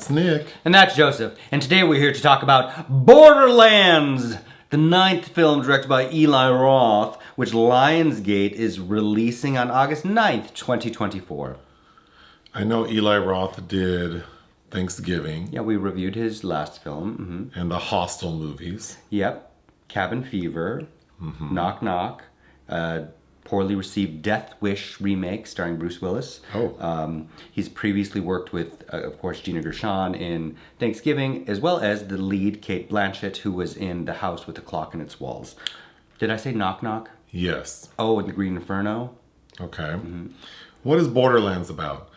That's Nick. And that's Joseph. And today we're here to talk about Borderlands, the 9th film directed by Eli Roth, which Lionsgate is releasing on August 9th, 2024. I know Eli Roth did Thanksgiving. Yeah, we reviewed his last film. And the Hostel movies. Yep. Cabin Fever, Knock Knock, poorly received Death Wish remake starring Bruce Willis. He's previously worked with, of course, Gina Gershon in Thanksgiving, as well as the lead, Cate Blanchett, who was in The House with a Clock in Its Walls. Did I say Knock Knock? Yes. Oh, and The Green Inferno? Okay. What is Borderlands about?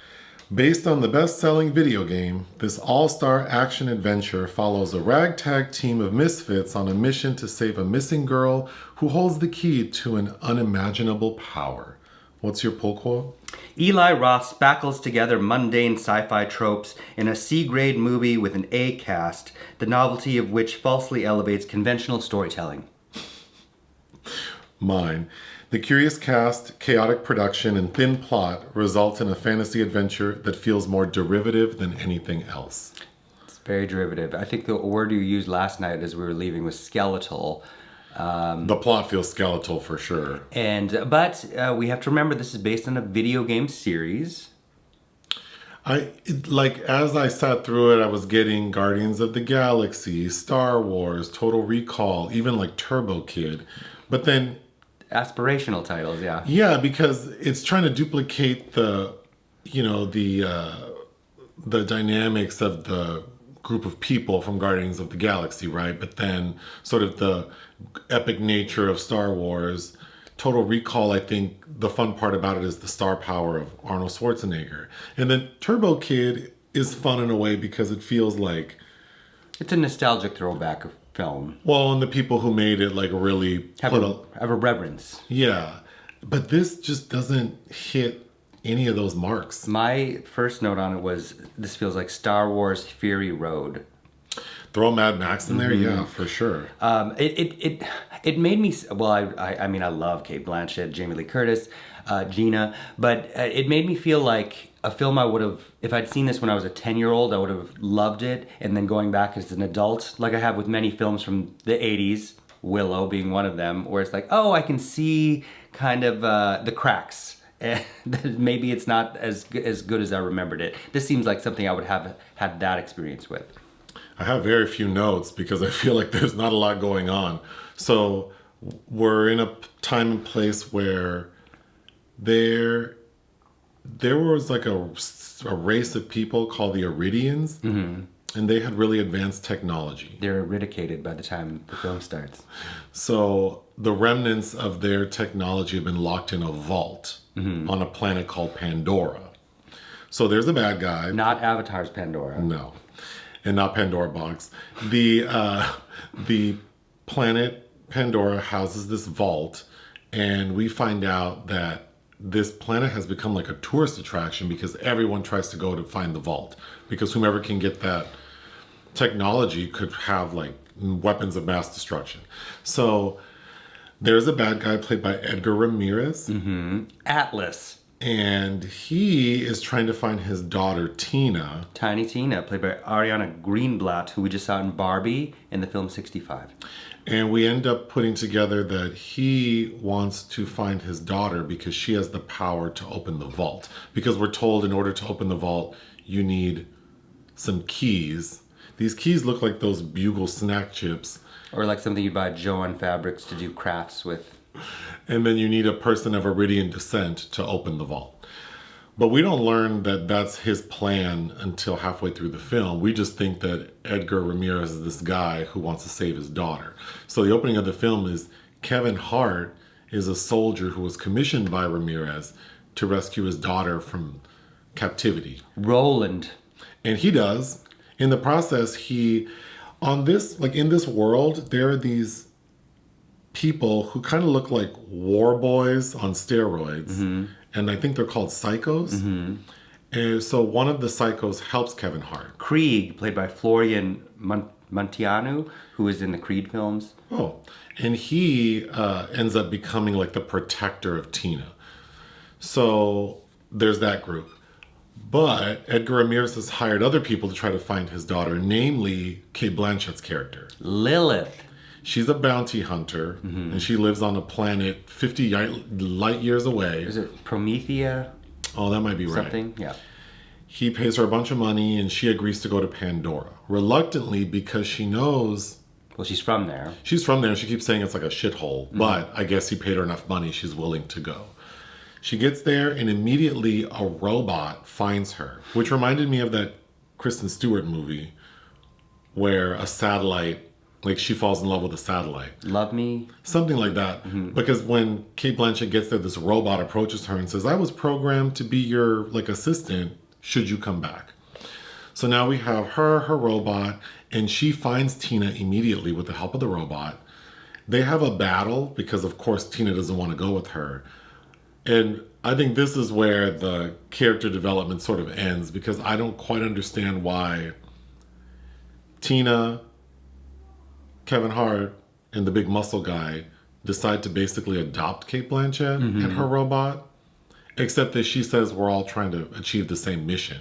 Based on the best-selling video game, this all-star action-adventure follows a ragtag team of misfits on a mission to save a missing girl who holds the key to an unimaginable power. What's your pull quote? Eli Roth spackles together mundane sci-fi tropes in a C-grade movie with an A cast, the novelty of which falsely elevates conventional storytelling. Mine. The curious cast, chaotic production, and thin plot result in a fantasy adventure that feels more derivative than anything else. It's very derivative. I think the word you used last night as we were leaving was skeletal. The plot feels skeletal for sure. But we have to remember this is based on a video game series. As I sat through it, I was getting Guardians of the Galaxy, Star Wars, Total Recall, even like Turbo Kid. But then Aspirational titles, yeah. Yeah, because it's trying to duplicate the dynamics of the group of people from Guardians of the Galaxy, right? But then sort of the epic nature of Star Wars. Total Recall, I think the fun part about it is the star power of Arnold Schwarzenegger. And then Turbo Kid is fun in a way because it feels like it's a nostalgic throwback film. Well, and the people who made it really have a reverence. Yeah, but this just doesn't hit any of those marks. My first note on it was this feels like Star Wars Fury Road. Throw Mad Max in there, yeah, for sure. It made me. Well, I mean I love Cate Blanchett, Jamie Lee Curtis, Gina, but it made me feel like a film I would have, if I'd seen this when I was a 10-year-old, I would have loved it. And then going back as an adult, like I have with many films from the 80s, Willow being one of them, where it's like, oh, I can see kind of the cracks. Maybe it's not as good as I remembered it. This seems like something I would have had that experience with. I have very few notes because I feel like there's not a lot going on. So we're in a time and place where there was like a race of people called the Iridians, and they had really advanced technology. They're eradicated by the time the film starts. So the remnants of their technology have been locked in a vault on a planet called Pandora. So there's a bad guy. Not Avatar's Pandora. No, and not Pandora Box. The planet Pandora houses this vault, and we find out that this planet has become like a tourist attraction because everyone tries to go to find the vault, because whomever can get that technology could have like weapons of mass destruction. So there's a bad guy played by Edgar Ramírez. Atlas. And he is trying to find his daughter, Tina. Tiny Tina, played by Ariana Greenblatt, who we just saw in Barbie in the film 65. And we end up putting together that he wants to find his daughter because she has the power to open the vault. Because we're told in order to open the vault, you need some keys. These keys look like those Bugle snack chips. Or like something you'd buy at Joann Fabrics to do crafts with. And then you need a person of Iridian descent to open the vault. But we don't learn that that's his plan until halfway through the film. We just think that Edgar Ramírez is this guy who wants to save his daughter. So the opening of the film is Kevin Hart is a soldier who was commissioned by Ramírez to rescue his daughter from captivity. Roland. And he does. In the process, in this world, there are these people who kind of look like war boys on steroids. And I think they're called psychos. And so one of the psychos helps Kevin Hart. Krieg, played by Florian Munteanu, who is in the Creed films. Oh, and he ends up becoming like the protector of Tina. So there's that group. But Edgar Ramirez has hired other people to try to find his daughter, namely Cate Blanchett's character. Lilith. She's a bounty hunter, and she lives on a planet 50 light years away. Is it Promethea? Oh, that might be right. Something? Yeah. He pays her a bunch of money, and she agrees to go to Pandora. Reluctantly, because she knows... Well, she's from there. She's from there, and she keeps saying it's like a shithole. But I guess he paid her enough money, she's willing to go. She gets there, and immediately a robot finds her, which reminded me of that Kristen Stewart movie where a satellite, like she falls in love with a satellite. Love Me? Something like that. Because when Cate Blanchett gets there, this robot approaches her and says, I was programmed to be your like assistant should you come back. So now we have her robot, and she finds Tina immediately with the help of the robot. They have a battle because, of course, Tina doesn't want to go with her. And I think this is where the character development sort of ends, because I don't quite understand why Tina, Kevin Hart, and the big muscle guy decide to basically adopt Cate Blanchett and her robot, except that she says we're all trying to achieve the same mission.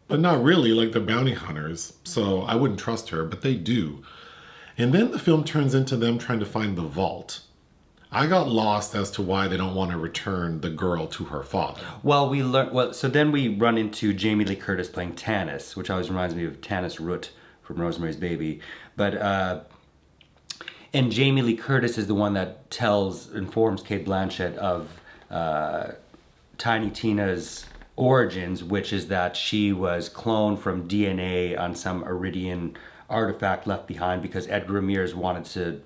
But not really, like they're bounty hunters, so I wouldn't trust her, but they do. And then the film turns into them trying to find the vault. I got lost as to why they don't want to return the girl to her father. Well, so then we run into Jamie Lee Curtis playing Tannis, which always reminds me of Tannis Root from Rosemary's Baby. But and Jamie Lee Curtis is the one that informs Cate Blanchett of Tiny Tina's origins, which is that she was cloned from DNA on some Iridian artifact left behind because Edgar Ramirez wanted to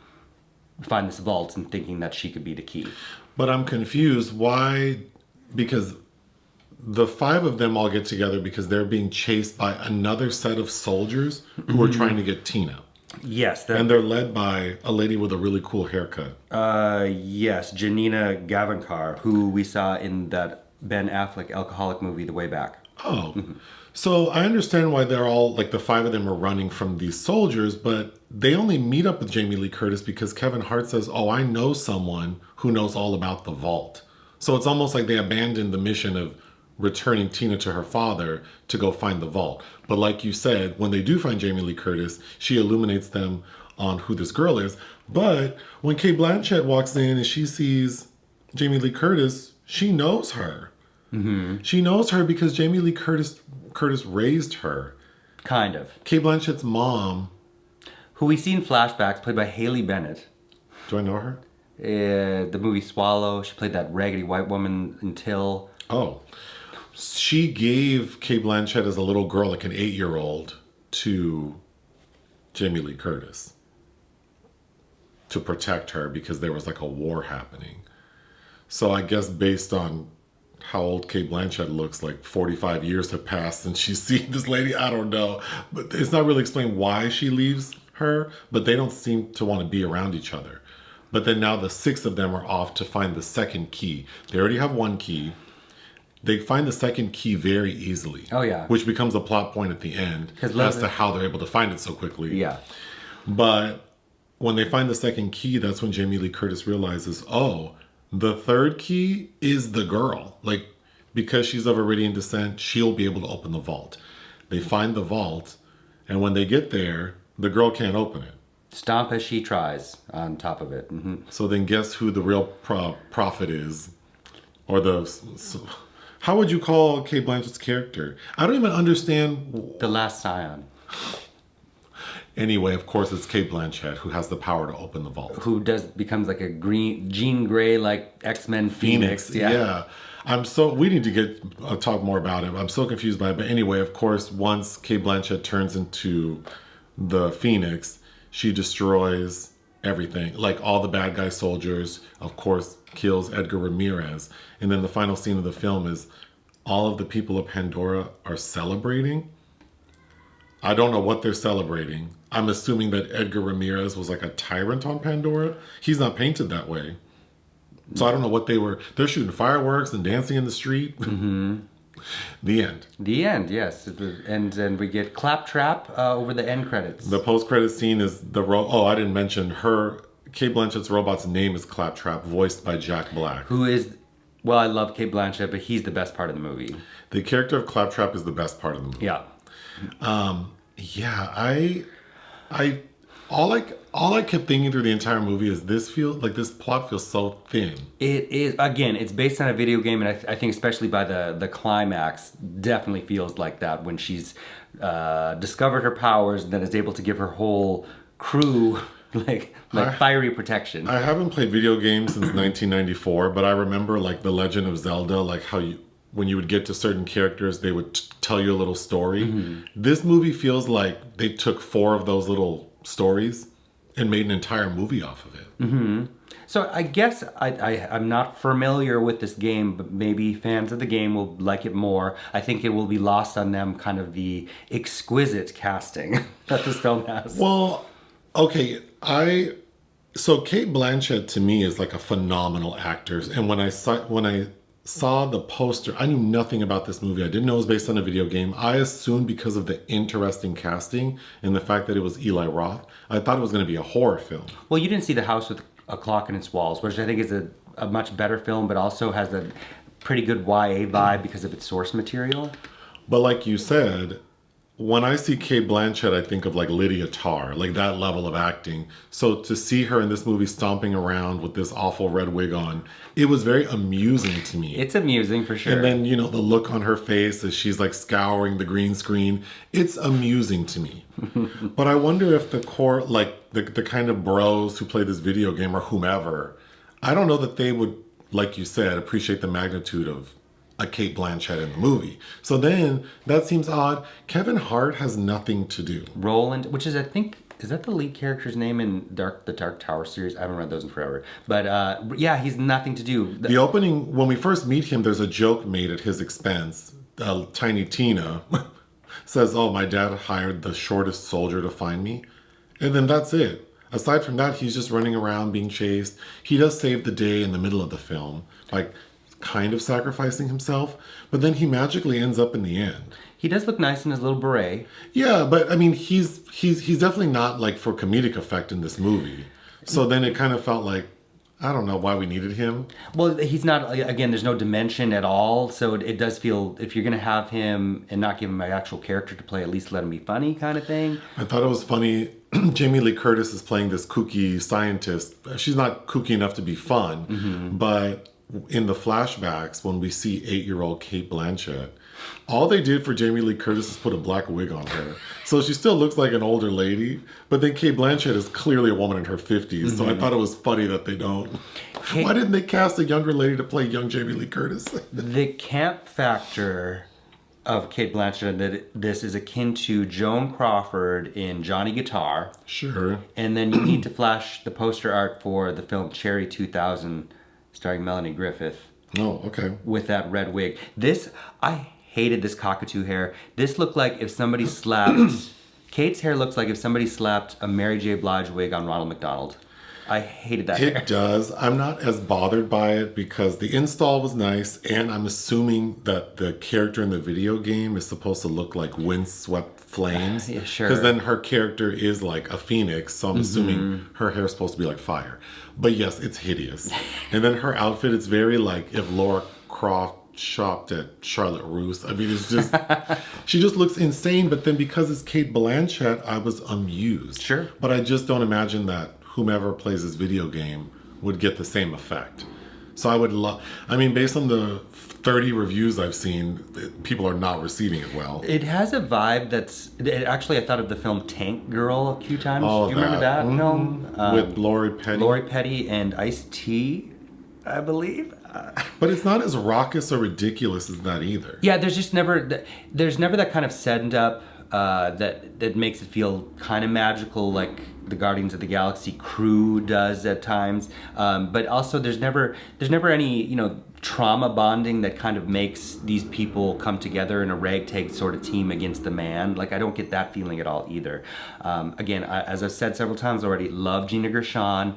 find this vault and thinking that she could be the key. But I'm confused. Why? Because the five of them all get together because they're being chased by another set of soldiers who are trying to get Tina. Yes. And they're led by a lady with a really cool haircut. Yes, Janina Gavankar, who we saw in that Ben Affleck alcoholic movie, The Way Back. Oh. So I understand why they're all, like the five of them are running from these soldiers, but they only meet up with Jamie Lee Curtis because Kevin Hart says, oh, I know someone who knows all about the vault. So it's almost like they abandoned the mission of returning Tina to her father to go find the vault. But like you said, when they do find Jamie Lee Curtis, she illuminates them on who this girl is. But when Cate Blanchett walks in and she sees Jamie Lee Curtis, she knows her. She knows her because Jamie Lee Curtis raised her. Kind of. Cate Blanchett's mom. Who we see in flashbacks, played by Haley Bennett. Do I know her? The movie Swallow. She played that raggedy white woman in Till. Oh. She gave Cate Blanchett as a little girl, like an 8-year-old, to Jamie Lee Curtis to protect her because there was like a war happening. So I guess based on how old Cate Blanchett looks, like 45 years have passed and she's seen this lady, I don't know. But it's not really explained why she leaves her, but they don't seem to want to be around each other. But then now the 6 of them are off to find the second key. They already have one key. They find the second key very easily. Oh, yeah. Which becomes a plot point at the end as to how they're able to find it so quickly. Yeah. But when they find the second key, that's when Jamie Lee Curtis realizes, oh, the third key is the girl. Like, because she's of Iridian descent, she'll be able to open the vault. They find the vault, and when they get there, the girl can't open it. Stomp as she tries on top of it. So then guess who the real prophet is? Or how would you call Cate Blanchett's character? I don't even understand. The Last Scion. Anyway, of course, it's Cate Blanchett who has the power to open the vault. Who becomes like a Jean Grey, like X-Men Phoenix. Yeah. We need to talk more about it. I'm so confused by it. But anyway, of course, once Cate Blanchett turns into the Phoenix, she destroys everything. Like all the bad guy soldiers, of course, kills Edgar Ramirez. And then the final scene of the film is all of the people of Pandora are celebrating. I don't know what they're celebrating. I'm assuming that Edgar Ramirez was like a tyrant on Pandora. He's not painted that way. So I don't know what they're shooting fireworks and dancing in the street. The end. The end, yes. And then we get Claptrap over the end credits. The post-credit scene is I didn't mention Cate Blanchett's robot's name is Claptrap, voiced by Jack Black. Who is Well, I love Cate Blanchett, but he's the best part of the movie. The character of Claptrap is the best part of the movie. Yeah. Yeah, I all I kept thinking through the entire movie is this plot feels so thin. It is, again, it's based on a video game, and I think especially by the climax, definitely feels like that when she's discovered her powers and then is able to give her whole crew like fiery protection. I haven't played video games since 1994, but I remember like The Legend of Zelda, like how when you would get to certain characters, they would tell you a little story. Mm-hmm. This movie feels like they took 4 of those little stories and made an entire movie off of it. Mm-hmm. So I guess I'm not familiar with this game, but maybe fans of the game will like it more. I think it will be lost on them, kind of the exquisite casting that this film has. Well, okay, so Cate Blanchett to me is like a phenomenal actor, and when I saw the poster, I knew nothing about this movie. I didn't know it was based on a video game. I assumed because of the interesting casting and the fact that it was Eli Roth, I thought it was going to be a horror film. Well, you didn't see The House with a Clock in Its Walls, which I think is a much better film, but also has a pretty good YA vibe because of its source material. But like you said, when I see Cate Blanchett, I think of like Lydia Tarr, like that level of acting. So to see her in this movie stomping around with this awful red wig on, it was very amusing to me. It's amusing for sure. And then, the look on her face as she's like scouring the green screen, it's amusing to me. But I wonder if the core, like the kind of bros who play this video game or whomever, I don't know that they would, like you said, appreciate the magnitude of a Cate Blanchett in the movie. So then that seems odd. Kevin Hart has nothing to do. Roland, which is, I think, is that the lead character's name in the Dark Tower series? I haven't read those in forever. But yeah, he's nothing to do. The opening, when we first meet him, there's a joke made at his expense. Tiny Tina says, "Oh, my dad hired the shortest soldier to find me." And then that's it. Aside from that, he's just running around being chased. He does save the day in the middle of the film, like kind of sacrificing himself, but then he magically ends up in the end. He does look nice in his little beret. Yeah, but I mean, he's definitely not like for comedic effect in this movie. So then it kind of felt like, I don't know why we needed him. Well, he's not, again, there's no dimension at all. So it does feel, if you're going to have him and not give him an actual character to play, at least let him be funny kind of thing. I thought it was funny. Jamie Lee Curtis is playing this kooky scientist. She's not kooky enough to be fun, but in the flashbacks, when we see 8-year-old Cate Blanchett, all they did for Jamie Lee Curtis is put a black wig on her. So she still looks like an older lady, but then Cate Blanchett is clearly a woman in her 50s. So I thought it was funny that they don't. Why didn't they cast a younger lady to play young Jamie Lee Curtis? The camp factor of Cate Blanchett that this is akin to Joan Crawford in Johnny Guitar. Sure. And then you need to flash the poster art for the film Cherry 2000, starring Melanie Griffith. Oh, okay. With that red wig. I hated this cockatoo hair. This looked like if somebody slapped... Kate's hair looks like if somebody slapped a Mary J. Blige wig on Ronald McDonald. I hated that hair. It does. I'm not as bothered by it because the install was nice, and I'm assuming that the character in the video game is supposed to look like windswept flames. Yeah, sure. Because then her character is like a phoenix, so I'm assuming her hair is supposed to be like fire. But yes, it's hideous. And then her outfit, it's very like if Laura Croft shopped at Charlotte Russe. I mean, it's just, she just looks insane. But then because it's Cate Blanchett, I was amused. Sure. But I just don't imagine that whomever plays this video game would get the same effect. So I would love, based on the 30 reviews I've seen, people are not receiving it well. It has a vibe actually, I thought of the film Tank Girl a few times. Oh, do you remember that film? With Lori Petty. Lori Petty and Ice-T, I believe. But it's not as raucous or ridiculous as that either. Yeah, there's never that kind of send up that makes it feel kind of magical, like the Guardians of the Galaxy crew does at times. But also, there's never any trauma bonding that kind of makes these people come together in a ragtag sort of team against the man. Like, I don't get that feeling at all either. Again, as I've said several times already, love Gina Gershon.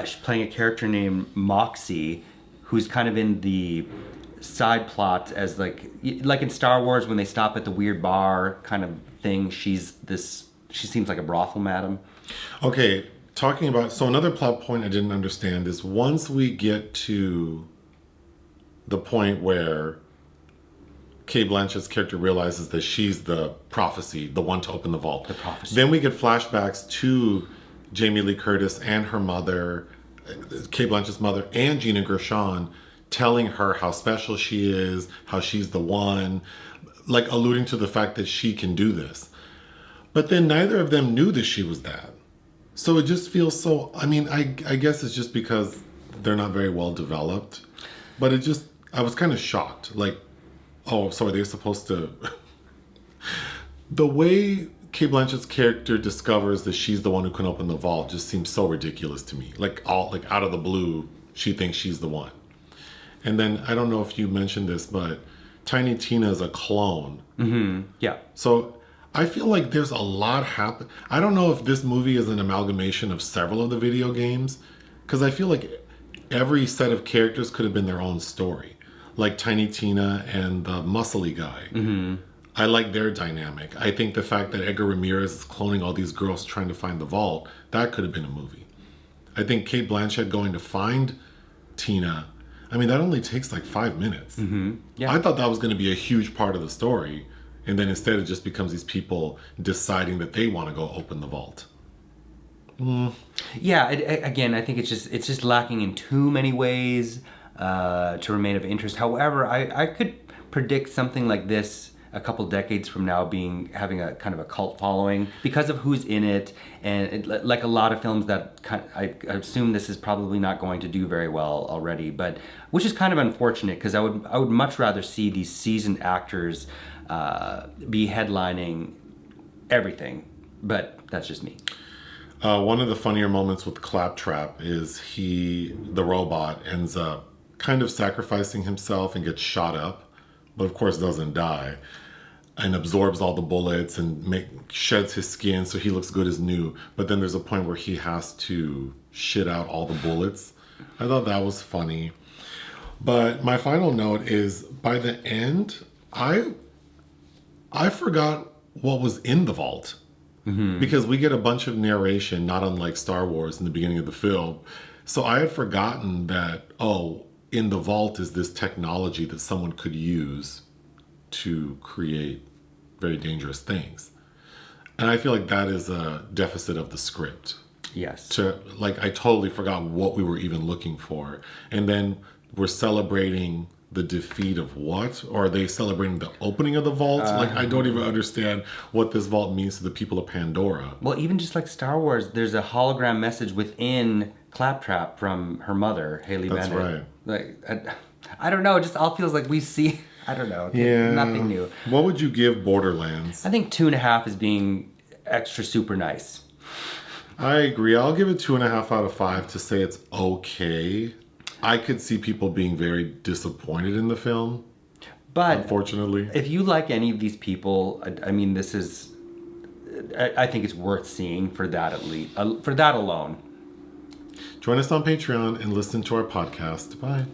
She's playing a character named Moxxi, who's kind of in the side plot as like in Star Wars when they stop at the weird bar kind of thing. She seems like a brothel madam. Okay, talking about, so another plot point I didn't understand is once we get to the point where Cate Blanchett's character realizes that she's the prophecy, the one to open the vault. The prophecy. Then we get flashbacks to Jamie Lee Curtis and her mother, Cate Blanchett's mother, and Gina Gershon, telling her how special she is, how she's the one, like alluding to the fact that she can do this. But then neither of them knew that she was that. So it just feels so, I mean, I guess it's just because they're not very well developed. But it just, I was kind of shocked. Like, oh, so are they supposed to... The way Cate Blanchett's character discovers that she's the one who can open the vault just seems so ridiculous to me. Like, out of the blue, she thinks she's the one. And then, I don't know if you mentioned this, but Tiny Tina is a clone. Mm-hmm. Yeah. So I feel like there's a lot happen. I don't know if this movie is an amalgamation of several of the video games, because I feel like every set of characters could have been their own story. Like Tiny Tina and the muscly guy. Mm-hmm. I like their dynamic. I think the fact that Edgar Ramírez is cloning all these girls trying to find the vault, that could have been a movie. I think Cate Blanchett going to find Tina, I mean, that only takes like 5 minutes. Mm-hmm. Yeah. I thought that was going to be a huge part of the story. And then instead it just becomes these people deciding that they want to go open the vault. Yeah, again, I think it's just lacking in too many ways to remain of interest. However, I could predict something like this a couple decades from now having a kind of a cult following because of who's in it, and like a lot of films that I assume this is probably not going to do very well already, but which is kind of unfortunate because I would much rather see these seasoned actors be headlining everything, but that's just me. One of the funnier moments with Claptrap is the robot ends up kind of sacrificing himself and gets shot up, but of course doesn't die, and absorbs all the bullets and sheds his skin so he looks good as new. But then there's a point where he has to shit out all the bullets. I thought that was funny. But my final note is, by the end, I forgot what was in the vault. Mm-hmm. Because we get a bunch of narration, not unlike Star Wars in the beginning of the film. So I had forgotten that, in the vault is this technology that someone could use to create very dangerous things. And I feel like that is a deficit of the script. Yes. I totally forgot what we were even looking for. And then we're celebrating the defeat of what? Or are they celebrating the opening of the vault? I don't even understand what this vault means to the people of Pandora. Well, even just like Star Wars, there's a hologram message within Claptrap from her mother, Haley That's Bennett. right. Like, I don't know, it just all feels like we see... I don't know. Yeah. Nothing new. What would you give Borderlands? I think 2.5 is being extra super nice. I agree. I'll give it 2.5 out of 5 to say it's okay. I could see people being very disappointed in the film. But unfortunately, if you like any of these people, I mean, this is... I think it's worth seeing for that at least. For that alone. Join us on Patreon and listen to our podcast. Bye.